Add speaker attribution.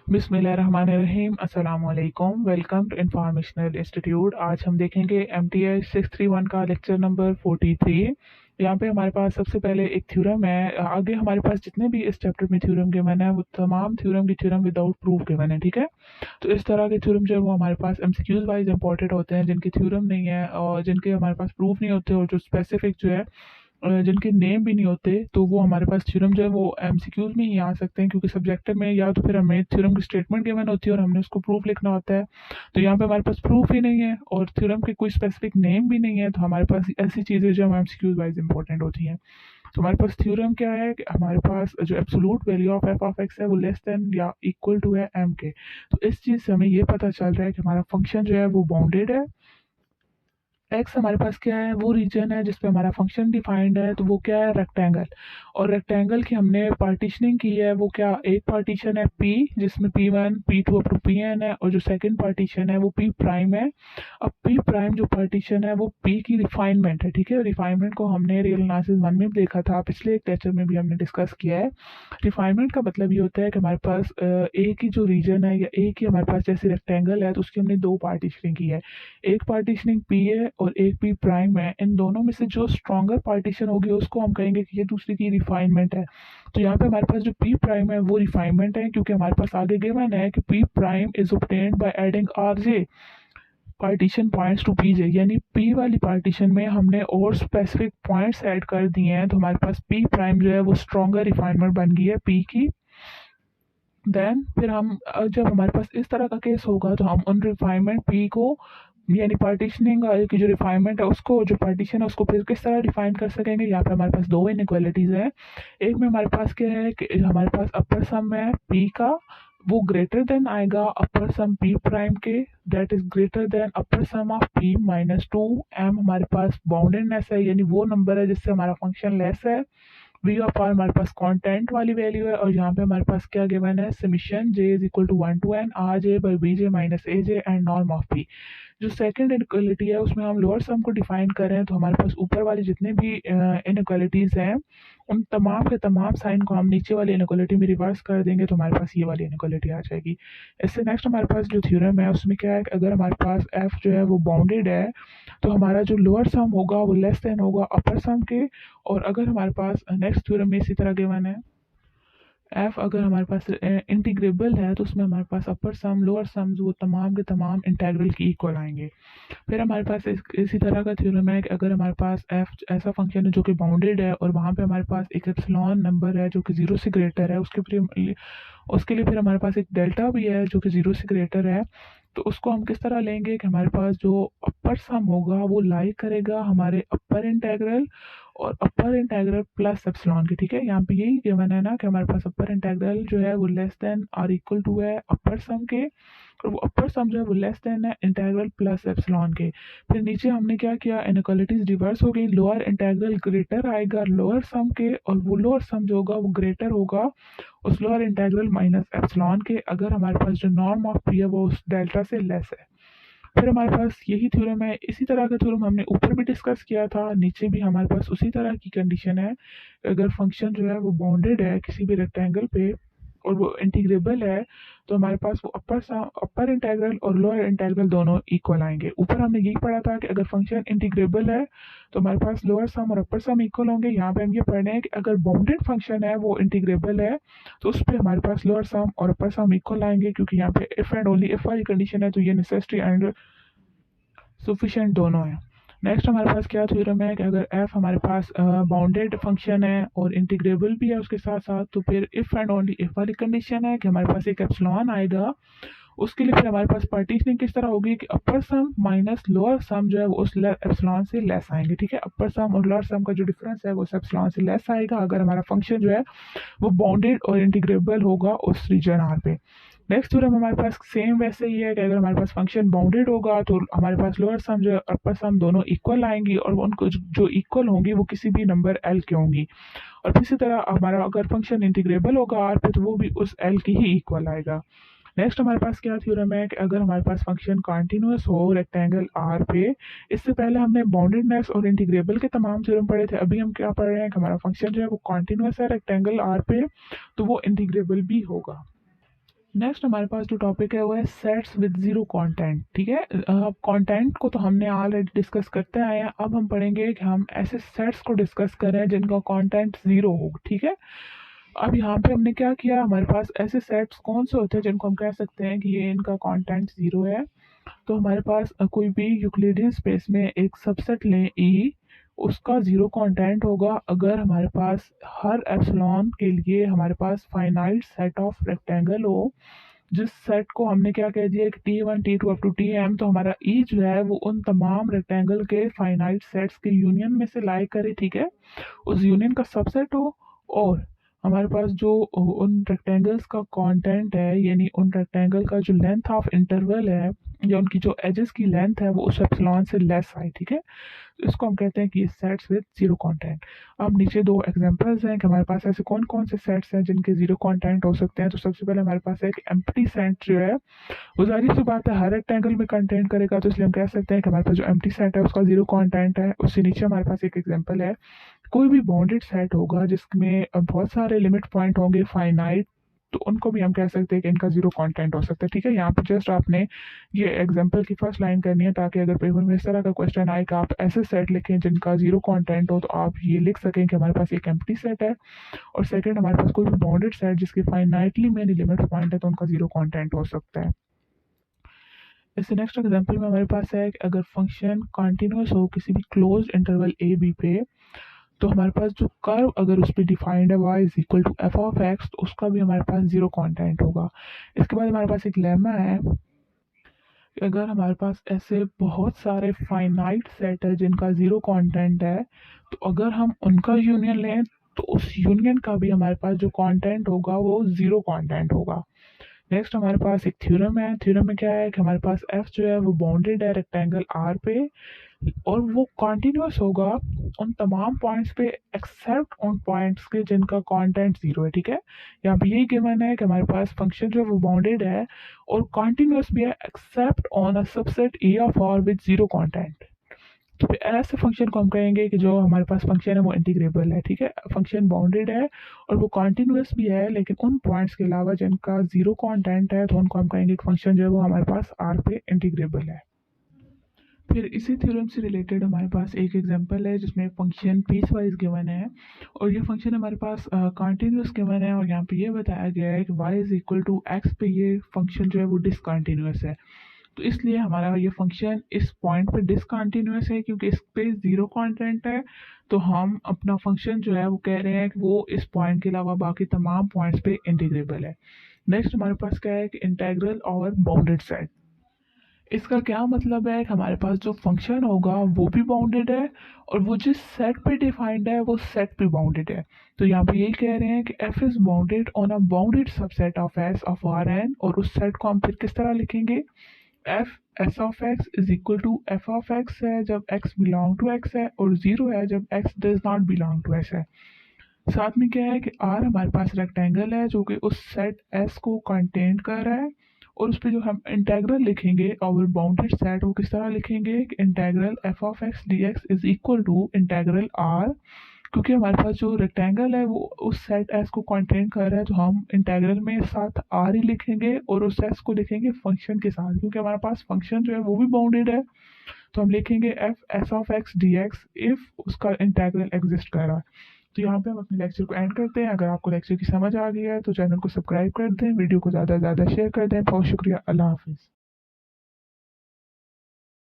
Speaker 1: बिस्मिल्लाहिर्रहमानिर्रहीम अस्सलाम वालेकुम। Welcome to informational institute. आज हम देखेंगे MTI 631 का लेक्चर नंबर 43। यहाँ पे हमारे पास सबसे पहले एक थ्योरम है। आगे हमारे पास जितने भी इस चैप्टर में थ्योरम गिवन है वो तमाम थ्योरम की थ्योरम विदाउट प्रूफ गिवन है, ठीक है। तो इस तरह के थ्योरम जो है वो हमारे पास MCQs वाइज इंपॉर्टेंट होते हैं, जिनके थ्योरम नहीं है और जिनके हमारे पास प्रूफ नहीं होते, और जो स्पेसिफिक जो है जिनके नेम भी नहीं होते, तो वो हमारे पास थ्योरम जो है वो MCQs में ही आ सकते हैं, क्योंकि सब्जेक्टिव में या तो फिर हमें थ्योरम की स्टेटमेंट गिवन होती है और हमने उसको प्रूफ लिखना होता है। तो यहाँ पे हमारे पास प्रूफ ही नहीं है और थ्योरम के कोई स्पेसिफिक नेम भी नहीं है, तो हमारे पास ऐसी चीज़ें जो हम MCQs वाइज इंपॉर्टेंट होती हैं। तो हमारे पास थ्योरम क्या है कि हमारे पास जो absolute value of F of x है वो लेस देन या इक्वल टू है एम के। तो इस चीज़ से हमें ये पता चल रहा है कि हमारा फंक्शन जो है वो बाउंडेड है। एक्स हमारे पास क्या है, वो रीजन है जिसपे हमारा फंक्शन डिफाइंड है, तो वो क्या है, रेक्टेंगल। और रेक्टेंगल की हमने पार्टीशनिंग की है, वो क्या, एक पार्टीशन है पी जिसमें P1 P2 up to Pn है, और जो सेकंड पार्टीशन है वो P प्राइम है। अब P प्राइम जो पार्टीशन है वो P की रिफाइनमेंट है, ठीक है। रिफाइनमेंट को हमने रियल एनालिसिस 1 में देखा था, पिछले एक लेक्चर में भी हमने डिस्कस किया है। रिफाइनमेंट का मतलब ये होता है कि हमारे पास एक ही जो रीजन है या एक ही हमारे पास जैसे रेक्टेंगल है, तो उसकी हमने दो पार्टीशनिंग की है। एक पार्टीशनिंग पी है और एक पी प्राइम है। इन दोनों में से जो स्ट्रॉन्गर पार्टीशन होगी उसको हम कहेंगे कि ये दूसरी की रिफाइनमेंट है। तो यहाँ पे हमारे पास जो पी प्राइम है वो रिफाइनमेंट है, क्योंकि हमारे पास आगे गिवन है कि P prime is obtained by adding R J partition points to P J, यानी पी वाली पार्टीशन में हमने और स्पेसिफिक पॉइंट्स ऐड कर दिए हैं, तो हमारे पास पी प्राइम जो है वो स्ट्रॉन्गर रिफाइनमेंट बन गई है पी की। देन फिर हम जब हमारे पास इस तरह का केस होगा तो हम उन रिफाइनमेंट पी को, यानी पार्टीशनिंग की जो रिफाइनमेंट है उसको, जो पार्टीशन है उसको फिर किस तरह डिफाइन कर सकेंगे। यहाँ पे हमारे पास दो इनइक्वालिटीज है। एक में हमारे पास क्या है कि हमारे पास अपर सम है पी का, वो ग्रेटर देन आएगा अपर सम पी प्राइम के, that is greater than upper sum of P minus two M. हमारे पास बाउंडेडनेस है, यानी वो नंबर है जिससे हमारा फंक्शन लेस है। वी ऑफ आर हमारे पास कांस्टेंट वाली वैल्यू है, और यहाँ पे हमारे पास क्या गिवन है, summation J is equal to 1 to n R J by B J minus A J and norm of P. जो सेकंड इनइक्वालिटी है उसमें हम लोअर सम को डिफाइन कर रहे हैं, तो हमारे पास ऊपर वाली जितने भी इनइक्वालिटीज हैं उन तमाम के तमाम साइन को हम नीचे वाली इनइक्वालिटी में रिवर्स कर देंगे, तो हमारे पास ये वाली इनइक्वालिटी आ जाएगी। इससे नेक्स्ट हमारे पास जो थ्योरम है उसमें क्या है कि अगर हमारे पास एफ जो है वो बाउंडेड है, तो हमारा जो लोअर सम होगा वो लेस देन होगा अपर सम के। और अगर हमारे पास नेक्स्ट थ्योरम में इसी तरह गिवन है, एफ अगर हमारे पास इंटीग्रेबल है, तो उसमें हमारे पास अपर सम लोअर सम वो तमाम के तमाम इंटेग्रल की इक्वल आएंगे। फिर हमारे पास इसी तरह का थ्योरम है कि अगर हमारे पास एफ ऐसा फंक्शन है जो कि बाउंडेड है और वहाँ पे हमारे पास एक एप्सिलॉन नंबर है जो कि जीरो से ग्रेटर है, उसके लिए फिर हमारे पास एक डेल्टा भी है जो कि जीरो से ग्रेटर है। तो उसको हम किस तरह लेंगे कि हमारे पास जो अपर सम होगा वो लाई करेगा हमारे अपर इंटेग्रल और अपर इंटेग्रल प्लस एप्सिलॉन की, ठीक है। यहाँ पे यही गिवन है ना कि हमारे पास अपर इंटेग्रल जो है वो लेस देन और इक्वल टू है अपर सम के, और वो अपर सम जो है वो लेस देन है इंटेग्रल प्लस एप्सिलॉन के। फिर नीचे हमने क्या किया, इनइक्वालिटीज रिवर्स हो गई, लोअर इंटेग्रल ग्रेटर आएगा लोअर सम के, और वो लोअर सम जो होगा वो ग्रेटर होगा उस लोअर इंटेग्रल माइनस एप्सिलॉन के, अगर हमारे पास जो नॉर्म ऑफ पी है वो उस डेल्टा से लेस है। फिर हमारे पास यही थ्योरम है, इसी तरह का थ्योरम हमने ऊपर भी डिस्कस किया था, नीचे भी हमारे पास उसी तरह की कंडीशन है। अगर फंक्शन जो है वो बाउंडेड है किसी भी रेक्टेंगल पे और वो इंटीग्रेबल है, तो हमारे पास वो अपर इंटेग्रल और लोअर इंटेग्रल दोनों इक्वल आएंगे। ऊपर हमने यही पढ़ा था कि अगर फंक्शन इंटीग्रेबल है तो हमारे पास लोअर सम और अपर सम इक्वल होंगे। यहाँ पे हम ये पढ़ रहे हैं कि अगर बाउंडेड फंक्शन है वो इंटीग्रेबल है तो उस पर हमारे पास लोअर सम और अपर सम इक्वल आएंगे, क्योंकि यहाँ पे इफ एंड ओनली इफ वाली कंडीशन है, तो ये नेसेसरी एंड सफिशिएंट दोनों है। नेक्स्ट हमारे पास क्या थ्योरम है कि अगर एफ हमारे पास बाउंडेड फंक्शन है और इंटीग्रेबल भी है उसके साथ साथ, तो फिर इफ एंड ओनली इफ वाली कंडीशन है कि हमारे पास एक एप्सिलॉन आएगा। उसके लिए फिर हमारे पास पार्टीशनिंग किस तरह होगी कि अपर सम माइनस लोअर सम जो है वो उस एप्सिलॉन से लेस आएंगे, ठीक है। अपर सम और लोअर सम का जो डिफरेंस है वो उस एप्सिलॉन से लेस आएगा अगर हमारा फंक्शन जो है वो बाउंडेड और इंटीग्रेबल होगा उस रीजन आर पे। नेक्स्ट थ्योरम हमारे पास सेम वैसे ही है कि अगर हमारे पास फंक्शन बाउंडेड होगा तो हमारे पास लोअर सम जो है अपर सम दोनों इक्वल आएंगी, और उनको जो इक्वल होंगी वो किसी भी नंबर एल की होंगी। और इसी तरह हमारा अगर फंक्शन इंटीग्रेबल होगा आर पे तो वो भी उस एल की ही इक्वल आएगा। नेक्स्ट हमारे पास क्या थ्योरम है कि अगर हमारे पास फंक्शन कॉन्टिन्यूस हो रेक्टेंगल आर पे, इससे पहले हमने बाउंडेडनेस और इंटीग्रेबल के तमाम थ्योरम पढ़े थे, अभी हम क्या पढ़ रहे हैं कि हमारा फंक्शन जो है वो कॉन्टिन्यूस है रेक्टेंगल आर पे, तो वो इंटीग्रेबल भी होगा। नेक्स्ट हमारे पास जो टॉपिक है वो है सेट्स विद जीरो कंटेंट। ठीक है, अब कंटेंट को तो हमने ऑलरेडी डिस्कस करते आए हैं, अब हम पढ़ेंगे कि हम ऐसे सेट्स को डिस्कस करें जिनका कंटेंट जीरो हो। ठीक है, अब यहाँ पे हमने क्या किया, हमारे पास ऐसे सेट्स कौन से होते हैं जिनको हम कह सकते हैं कि ये इनका कंटेंट जीरो है। तो हमारे पास कोई भी यूक्लिडियन स्पेस में एक सबसेट लें ई, उसका जीरो कंटेंट होगा अगर हमारे पास हर एप्सिलॉन के लिए हमारे पास फाइनाइट सेट ऑफ रेक्टेंगल हो, जिस सेट को हमने क्या कह दिया कि T1 T2 up to Tm। तो हमारा ई जो है वो उन तमाम रेक्टेंगल के फाइनाइट सेट्स के यूनियन में से लाई करे। ठीक है, उस यूनियन का सबसेट हो, और हमारे पास जो उन रेक्टेंगल्स का कंटेंट है, यानी उन रेक्टेंगल का जो लेंथ ऑफ इंटरवल है या उनकी जो एजेस की लेंथ है वो उस एप्सिलॉन से लेस आए। ठीक है, तो इसको हम कहते हैं कि ये सेट्स विद जीरो कंटेंट। अब नीचे दो एग्जांपल्स हैं कि हमारे पास ऐसे कौन कौन से सेट्स हैं जिनके जीरो कंटेंट हो सकते हैं। तो सबसे पहले हमारे पास एक एम्प्टी सेट जो है, वो जाहिर सी बात है हर रेक्टेंगल में कंटेंट करेगा, तो इसलिए हम कह सकते हैं कि हमारे पास जो एम्प्टी सेट है उसका जीरो कंटेंट है। उससे नीचे हमारे पास एक एग्जांपल है, कोई भी बाउंडेड सेट होगा जिसमें बहुत सारे लिमिट पॉइंट होंगे फाइनाइट, तो उनको भी हम कह सकते हैं कि इनका जीरो कंटेंट हो सकता है। ठीक है, यहाँ पे जस्ट आपने ये एग्जांपल की फर्स्ट लाइन करनी है, ताकि अगर पेपर में इस तरह का क्वेश्चन आए कि आप ऐसे सेट लिखें जिनका जीरो कंटेंट हो, तो आप ये लिख सकें कि हमारे पास एक एम्प्टी सेट है, और सेकंड हमारे पास कोई भी बाउंडेड सेट जिसके फाइनाइटली मेनी लिमिट पॉइंट है तो उनका जीरो कंटेंट हो सकता है। इससे नेक्स्ट एग्जांपल में हमारे पास है कि अगर फंक्शन कंटिन्यूस हो किसी भी क्लोज्ड इंटरवल ए बी पे, तो हमारे पास जो कर्व अगर उस पर डिफाइंड है y is equal to F of X, तो उसका भी हमारे पास जीरो कंटेंट होगा। इसके बाद हमारे पास एक लेमा है कि अगर हमारे पास ऐसे बहुत सारे फाइनाइट सेट है जिनका जीरो कंटेंट है, तो अगर हम उनका यूनियन लें तो उस यूनियन का भी हमारे पास जो कंटेंट होगा वो जीरो कंटेंट होगा। नेक्स्ट हमारे पास एक थ्योरम है, थ्योरम में क्या है कि हमारे पास f जो है वो बाउंडेड है रेक्टेंगल r पे, और वो कॉन्टिन्यूस होगा उन तमाम पॉइंट्स पे एक्सेप्ट उन पॉइंट्स के जिनका कंटेंट जीरो है। ठीक है, यहाँ पे यही गिवन है कि हमारे पास फंक्शन जो है वो बाउंडेड है और कॉन्टिन्यूस भी है except on a subset A of R with zero content. तो फिर ऐसे फंक्शन को हम कहेंगे कि जो हमारे पास फंक्शन है वो इंटीग्रेबल है। ठीक है, फंक्शन बाउंडेड है और वो कॉन्टिन्यूस भी है, लेकिन उन पॉइंट्स के अलावा जिनका जीरो कंटेंट है तो उनको हम कहेंगे कि फंक्शन जो है वो हमारे पास आर पे इंटीग्रेबल है। फिर इसी थ्योरम से रिलेटेड हमारे पास एक एग्जांपल है जिसमें फंक्शन पीस वाइज गिवन है, और ये फंक्शन हमारे पास कंटिन्यूस गिवन है, और यहाँ पे ये बताया गया है कि y is equal to X पे ये फंक्शन जो है वो डिसकंटिन्यूस है। तो इसलिए हमारा ये फंक्शन इस पॉइंट पे डिसकंटिन्यूस है क्योंकि इस पे जीरो कंटेंट है। तो हम अपना फंक्शन जो है वो कह रहे हैं कि वो इस पॉइंट के अलावा बाकी तमाम पॉइंट्स पे इंटीग्रेबल है। नेक्स्ट हमारे पास क्या है कि इंटेग्रल ओवर बाउंडेड सेट। इसका क्या मतलब है कि हमारे पास जो फंक्शन होगा वो भी बाउंडेड है, और वो जिस सेट पे डिफाइंड है वो सेट भी बाउंडेड है। तो यहाँ पे यही कह रहे हैं कि f is bounded on a bounded subset of s of R N, और उस सेट को हम फिर किस तरह लिखेंगे, f s of x is equal to f of x है जब x बिलोंग टू x है, और जीरो है जब x does not belong to s है। साथ में क्या है कि R हमारे पास रेक्टेंगल है जो कि उस सेट S को कंटेन कर रहा है, और उस पर जो हम इंटेग्रल लिखेंगे ओवर बाउंडेड सेट वो किस तरह लिखेंगे कि integral f of x D X is equal to integral R। क्योंकि हमारे पास जो रेक्टेंगल है वो उस सेट S को कंटेन कर रहा है, तो हम इंटेग्रल में साथ R ही लिखेंगे और उस S को लिखेंगे फंक्शन के साथ, क्योंकि हमारे पास फंक्शन जो है वो भी बाउंडेड है। तो हम लिखेंगे f s of x dx if उसका इंटेग्रल एग्जिस्ट कर रहा है। तो यहाँ पे हम अपने लेक्चर को एंड करते हैं। अगर आपको लेक्चर की समझ आ गई है तो चैनल को सब्सक्राइब कर दें, वीडियो को ज़्यादा से ज़्यादा शेयर कर दें। बहुत शुक्रिया, अल्लाह हाफिज़।